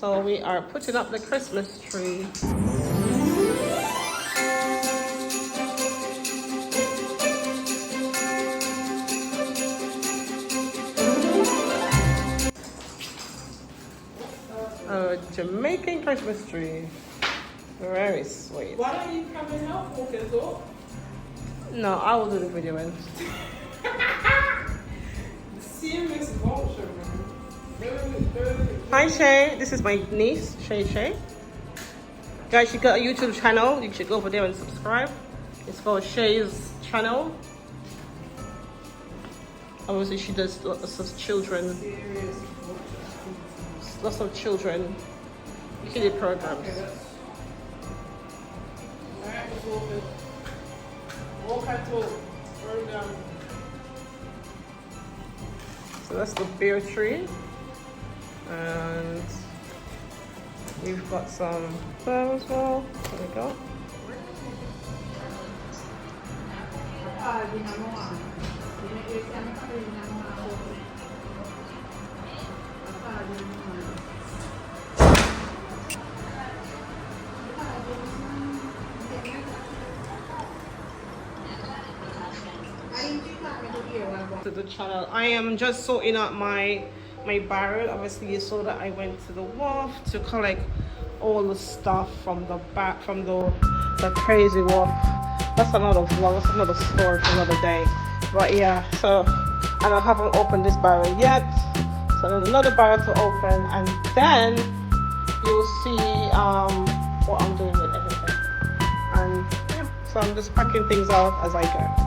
So we are putting up the Christmas tree. A Jamaican Christmas tree. Very sweet. Why don't you come and help walk us up? No, I will do the videoing. Serious vulture, man. Hi Shay, this is my niece, Shay. Guys, she got a YouTube channel. You should go over there and subscribe. It's called Shay's channel. Obviously, she does lots of children. Serious Lots of children kiddie programs. Alright, let's walk it. Walk at all. Throw down. So that's the beer tree. And we've got some there as well. There we go. To the channel. I am just sorting out my barrel. Obviously you saw that I went to the wharf to collect all the stuff from the back from the crazy wharf. That's another vlog, that's another story for another day. But yeah, so and I haven't opened this barrel yet. So there's another barrel to open, and then you'll see what I'm doing with everything. And yeah, so I'm just packing things out as I go.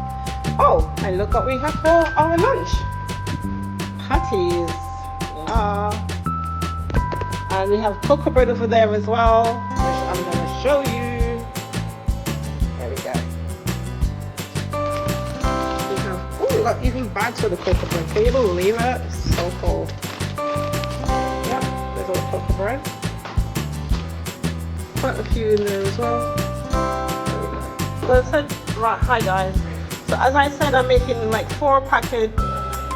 Oh, and look what we have for our lunch. Patties. Yeah. And we have cocoa bread over there as well, which I'm going to show you. There we go. We have, oh, we got even bags for the cocoa bread. Can you believe it? It's so cool. Yeah, there's all the cocoa bread. Quite a few in there as well. There we go. So I said, right, hi guys. So as I said, I'm making like 4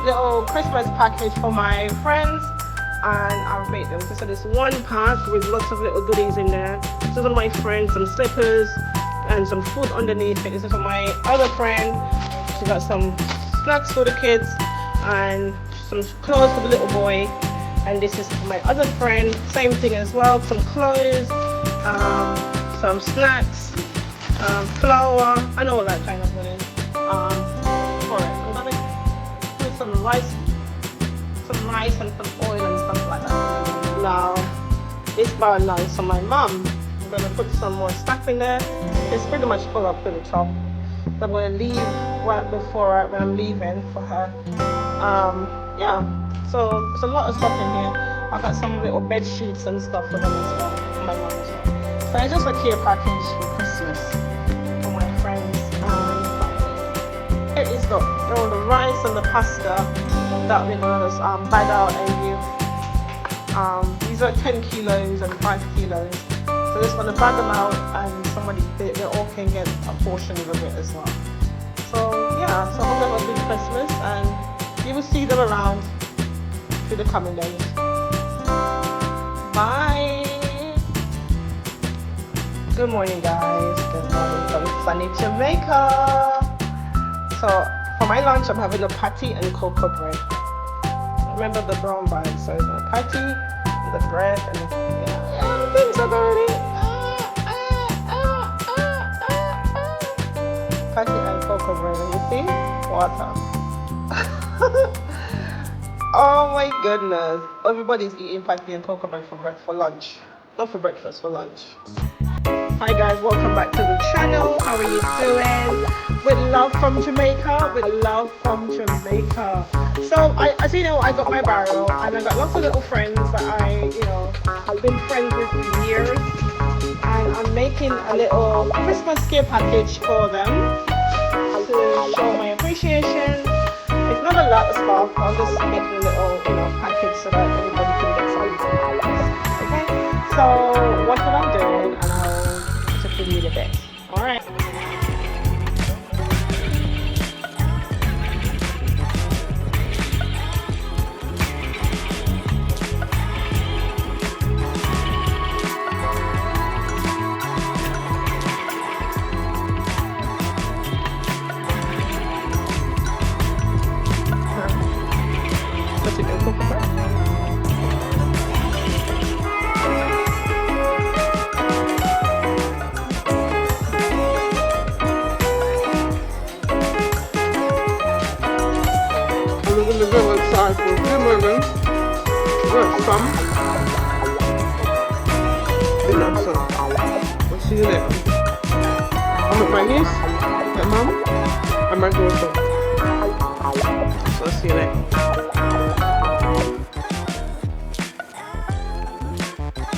little Christmas package for my friends, and I've made them. So there's 1 pack with lots of little goodies in there. This is for my friend, some slippers and some food underneath it. This is for my other friend. She got some snacks for the kids and some clothes for the little boy. And this is for my other friend, same thing as well, some clothes, some snacks, flour, and all that kind of goodies. For it. I'm gonna put some rice and some oil and stuff like that. Now, this bar now is for my mum. I'm gonna put some more stuff in there. It's pretty much full up to the top. So I'm gonna leave right before when I'm leaving for her. Yeah. So there's a lot of stuff in here. I got some little bed sheets and stuff for them as well, for my mum as well. So it's just a care package for Christmas for my friends. Here is all the rice and the pasta that we're gonna bag out and give. These are 10 kilos and 5 kilos. So just gonna bag them out, and they all can get a portion of it as well. So yeah, so hope you have a good Christmas, and you will see them around through the coming days. Bye. Good morning, guys. Good morning from sunny Jamaica. So for my lunch, I'm having a patty and cocoa bread. Remember the brown bag, so it's my patty, the bread, and things are dirty. Patty and cocoa bread, and you see? Water. Oh my goodness. Everybody's eating patty and cocoa bread for lunch. Not for breakfast, for lunch. Hi guys, welcome back to the channel. How are you doing? With love from Jamaica, with love from Jamaica. So as you know, I got my barrel, and I got lots of little friends that I've been friends with for years, and I'm making a little Christmas care package for them to show my appreciation. It's not a lot of stuff. I'm just making a little package so that everybody can get something. Okay, so what I'm doing, and I'll just give you the bit. All right. the chicken cook first. I'm going to go outside for a few moments. Get some. Enough, so I'll see you later. I'm with my niece, my mom, and my daughter. So I'll see you later.